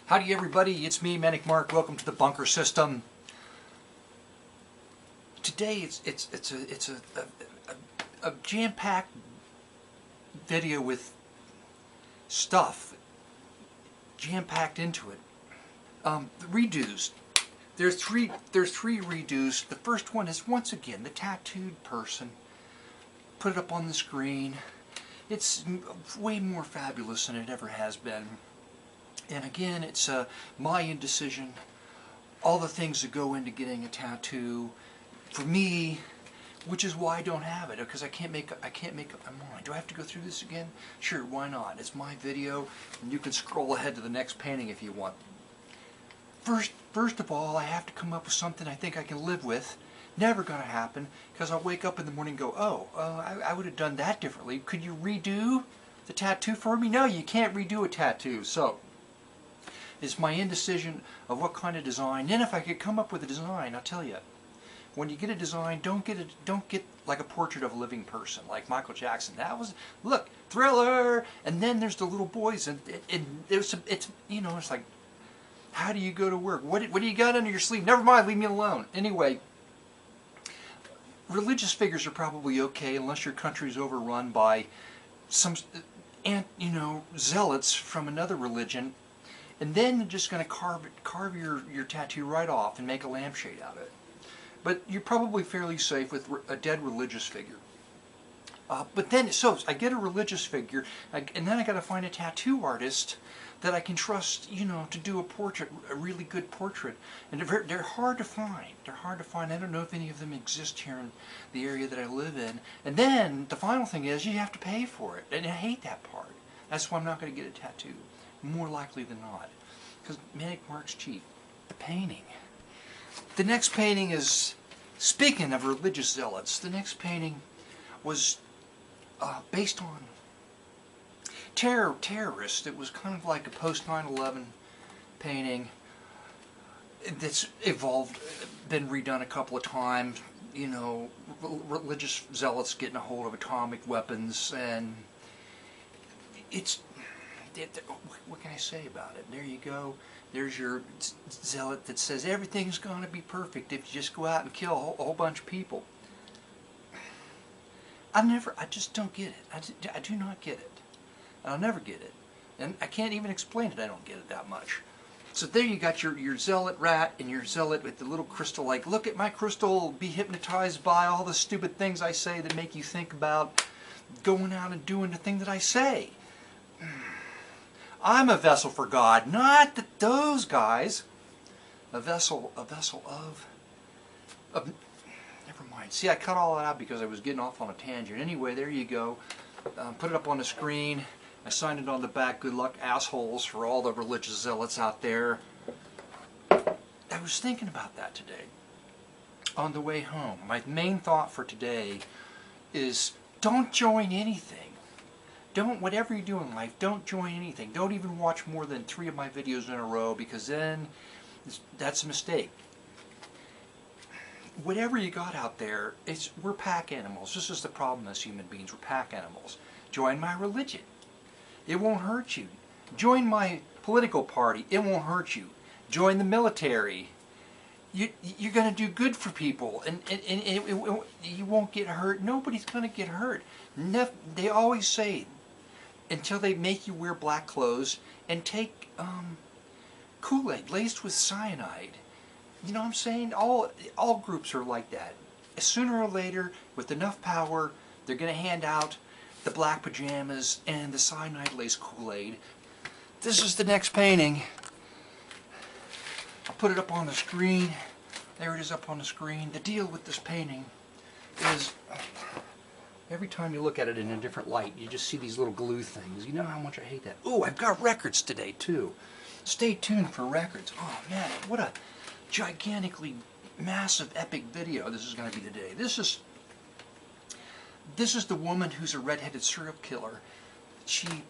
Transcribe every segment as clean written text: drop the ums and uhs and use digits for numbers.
Howdy everybody, it's me, Manic Mark. Welcome to the bunker system. Today it's a jam-packed video with stuff jam-packed into it. The ReDews. There's three ReDews. The first one is once again the tattooed person. Put it up on the screen. It's way more fabulous than it ever has been. And again, it's my indecision, all the things that go into getting a tattoo for me, which is why I don't have it, because I can't make up my mind. Do I have to go through this again? Sure, why not? It's my video, and you can scroll ahead to the next painting if you want. First of all, I have to come up with something I think I can live with. Never gonna happen, because I'll wake up in the morning and go, oh, I would have done that differently. Could you redo the tattoo for me? No, you can't redo a tattoo. So it's my indecision of what kind of design. Then if I could come up with a design, I'll tell you, when you get a design, don't get like a portrait of a living person like Michael Jackson. That was, look, Thriller, and then there's the little boys, and it's you know, it's like, how do you go to work? What do you got under your sleeve? Never mind, leave me alone. Anyway, religious figures are probably okay unless your country's overrun by some zealots from another religion. And then you're just going to carve your tattoo right off and make a lampshade out of it. But you're probably fairly safe with a dead religious figure. But then, so I get a religious figure, and then I got to find a tattoo artist that I can trust, to do a portrait, a really good portrait. And they're hard to find. They're hard to find. I don't know if any of them exist here in the area that I live in. And then the final thing is you have to pay for it, and I hate that part. That's why I'm not going to get a tattoo. More likely than not, because Manic Mark's cheap. The painting. The next painting is, speaking of religious zealots, the next painting was based on terrorists. It was kind of like a post 9/11 painting that's evolved, been redone a couple of times. Religious zealots getting a hold of atomic weapons, and it's. What can I say about it? There you go. There's your zealot that says everything's going to be perfect if you just go out and kill a whole bunch of people. I just don't get it. I do not get it. I'll never get it. And I can't even explain it. I don't get it that much. So there you got your zealot rat and your zealot with the little crystal, like, look at my crystal, be hypnotized by all the stupid things I say that make you think about going out and doing the thing that I say. I'm a vessel for God, not those guys. A vessel of. Never mind. See, I cut all that out because I was getting off on a tangent. Anyway, there you go. Put it up on the screen. I signed it on the back. Good luck, assholes, for all the religious zealots out there. I was thinking about that today on the way home. My main thought for today is don't join anything. Whatever you do in life, don't join anything. Don't even watch more than 3 of my videos in a row, because then that's a mistake. Whatever you got out there, we're pack animals. This is the problem as human beings. We're pack animals. Join my religion. It won't hurt you. Join my political party. It won't hurt you. Join the military. You're going to do good for people, and you won't get hurt. Nobody's going to get hurt. They always say, until they make you wear black clothes and take Kool-Aid laced with cyanide. You know what I'm saying? All groups are like that. Sooner or later, with enough power, they're going to hand out the black pajamas and the cyanide laced Kool-Aid. This is the next painting. I'll put it up on the screen. There it is up on the screen. The deal with this painting is, every time you look at it in a different light, you just see these little glue things. You know how much I hate that. Oh, I've got records today, too. Stay tuned for records. Oh, man, what a gigantically massive, epic video this is going to be today. This is the woman who's a redheaded serial killer. She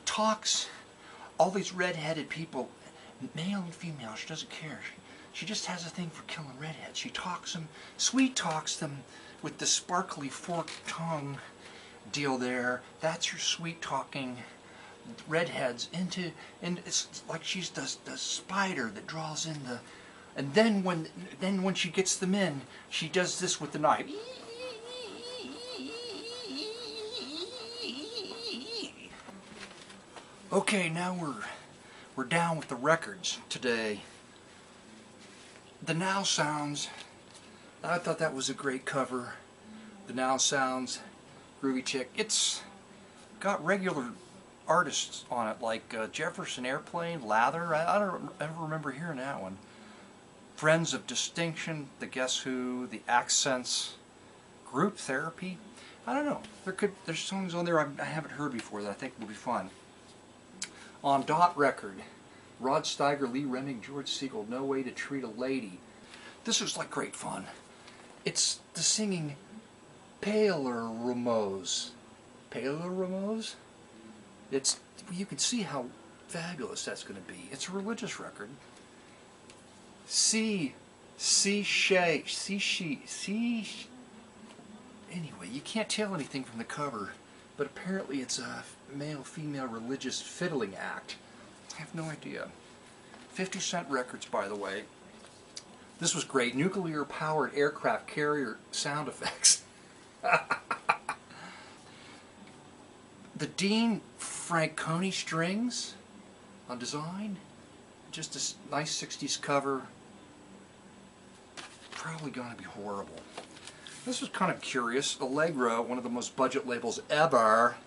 talks all these redheaded people, male and female, she doesn't care. She just has a thing for killing redheads. She talks them, sweet talks them, with the sparkly forked tongue deal there. That's your sweet talking redheads into, and it's like she's the spider that draws in the, and then when she gets them in, she does this with the knife. Okay, now we're down with the records today. The Now Sounds, I thought that was a great cover. The Now Sounds, Groovy Chick. It's got regular artists on it, like Jefferson Airplane, Lather. I don't ever remember hearing that one. Friends of Distinction, The Guess Who, The Accents, Group Therapy. I don't know. There's songs on there I haven't heard before that I think will be fun. On Dot Record, Rod Steiger, Lee Remick, George Siegel, No Way to Treat a Lady. This was like great fun. It's the singing Paler Ramos. Paler Ramos? You can see how fabulous that's going to be. It's a religious record. Anyway, you can't tell anything from the cover, but apparently it's a male-female religious fiddling act. I have no idea. 50-cent records, by the way. This was great. Nuclear-powered aircraft carrier sound effects. The Dean Franconi strings on design. Just a nice 60s cover. Probably going to be horrible. This was kind of curious. Allegro, one of the most budget labels ever.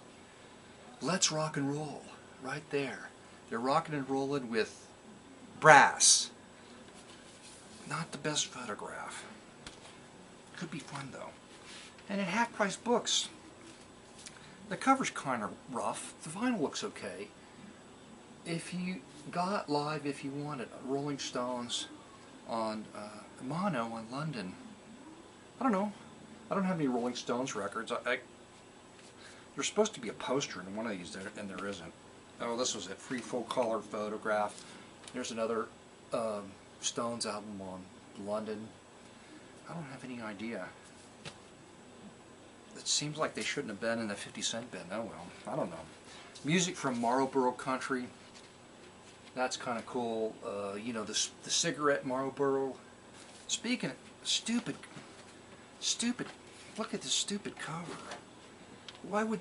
Let's Rock and Roll. Right there. They're rocking and rolling with brass. Not the best photograph. Could be fun though. And at half-price books. The cover's kind of rough. The vinyl looks okay. If you got live, if you wanted, Rolling Stones on mono on London. I don't know. I don't have any Rolling Stones records. There's supposed to be a poster in one of these, and there isn't. Oh, this was it. Free full color photograph. There's another Stones album on London. I don't have any idea. It seems like they shouldn't have been in the 50-cent bin. Oh well, I don't know. Music from Marlboro Country. That's kind of cool. You know, the cigarette Marlboro. Speaking of stupid, look at this stupid cover. Why would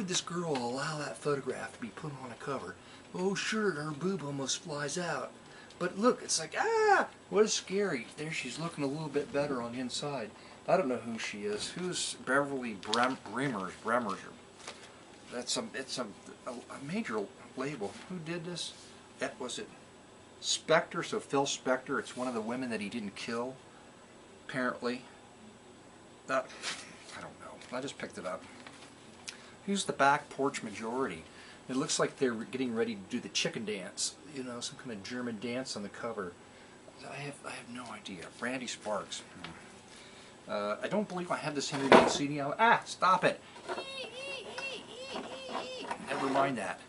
this girl allow that photograph to be put on a cover? Oh sure, her boob almost flies out. But look, it's like, ah, what is scary. There she's looking a little bit better on the inside. I don't know who she is. Who's Beverly Bremers? It's a major label. Who did this? Was it Spector? So Phil Spector. It's one of the women that he didn't kill, apparently. I don't know. I just picked it up. Who's the Back Porch Majority? It looks like they're getting ready to do the chicken dance. You know, some kind of German dance on the cover. I have no idea. Brandy Sparks. I don't believe I have this Henry Mancini album. Ah, stop it! Never mind that.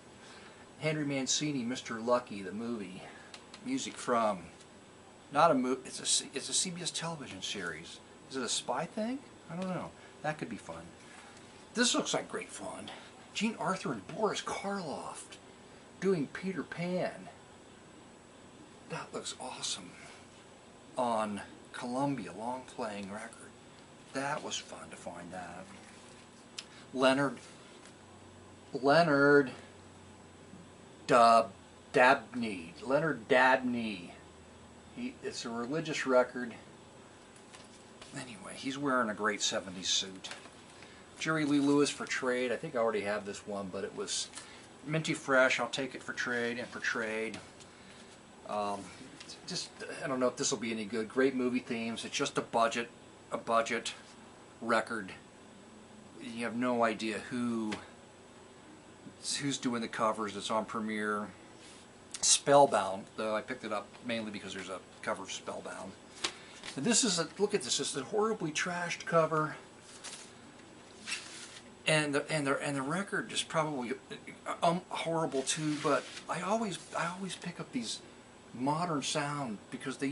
Henry Mancini, Mr. Lucky, the movie. Music from, not a movie. It's a CBS television series. Is it a spy thing? I don't know. That could be fun. This looks like great fun. Jean Arthur and Boris Karloff doing Peter Pan. That looks awesome. On Columbia, long playing record. That was fun to find that. Leonard Dabney. Leonard Dabney. It's a religious record. Anyway, he's wearing a great 70s suit. Jerry Lee Lewis for trade. I think I already have this one, but it was minty fresh. I'll take it for trade and for trade. Just, I don't know if this will be any good. Great movie themes. It's just a budget record. You have no idea who's doing the covers. It's on Premiere. Spellbound, though I picked it up mainly because there's a cover of Spellbound. And this is look at this. It's a horribly trashed cover. And the record is probably horrible too, but I always pick up these modern sound because the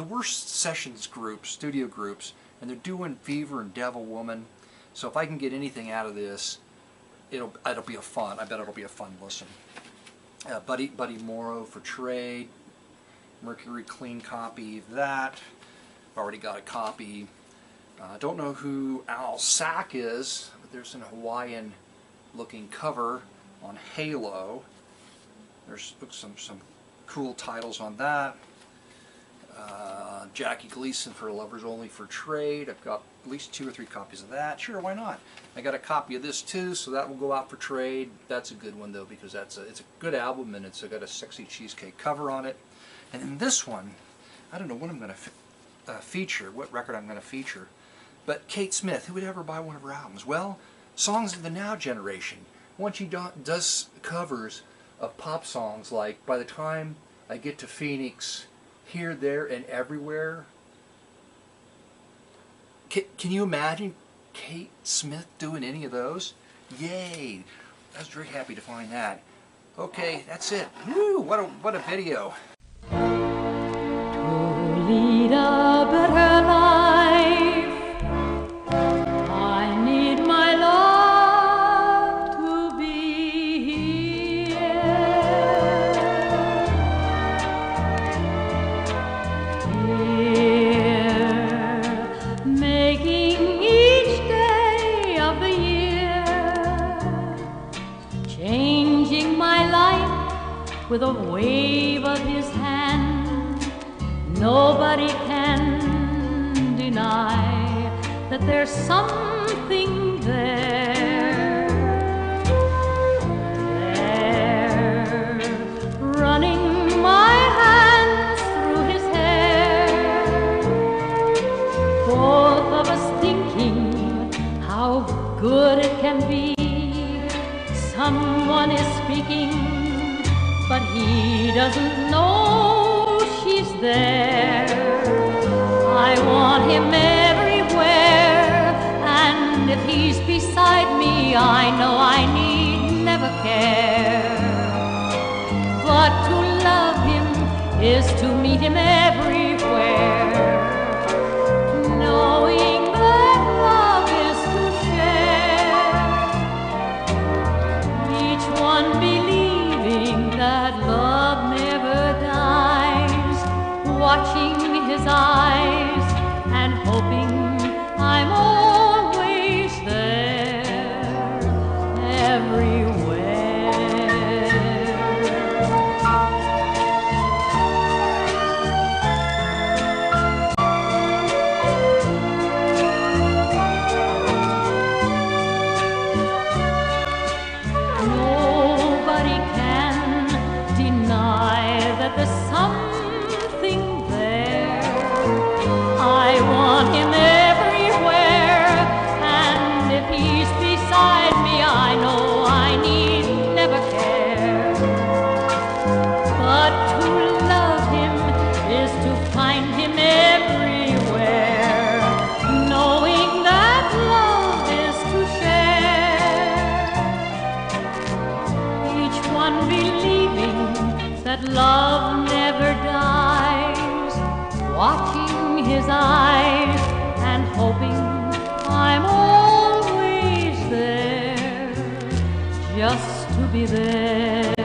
worst sessions groups, studio groups, and they're doing Fever and Devil Woman. So if I can get anything out of this, it'll be a fun. I bet it'll be a fun listen. Buddy Morrow for Trade. Mercury clean copy of that. I've already got a copy. Don't know who Al Sack is, but there's an Hawaiian looking cover on Halo. There's some cool titles on that. Jackie Gleason for Lovers Only for Trade. I've got at least 2 or 3 copies of that. Sure, why not? I got a copy of this too, so that will go out for trade. That's a good one though, because it's a good album, and it's got a sexy cheesecake cover on it. And then this one, I don't know what I'm going to feature, what record I'm going to feature. But Kate Smith, who would ever buy one of her albums? Well, Songs of the Now Generation. Once she does covers of pop songs like By the Time I Get to Phoenix, Here, There, and Everywhere. Can you imagine Kate Smith doing any of those? Yay! I was very happy to find that. Okay, that's it. Woo! What a video. To lead a better life, I need my love to be here, making each day of the year, changing my life with a wave of his hand. Nobody can deny that there's something there. There, running my hands through his hair, both of us thinking how good it can be. Someone is speaking, but he doesn't know she's there. I want him everywhere, and if he's beside me, I know I need never care. But to love him is to meet him everywhere, knowing that love is to share, each one believing that love never dies, watching his eyes and hoping I'm always there, everywhere. Nobody can deny that there's something there. I want him everywhere, and if he's beside me, I know I need never care. But to love him is to find him everywhere, knowing that love is to share, each one believing that love never dies, watching his eyes and hoping I'm always there, just to be there.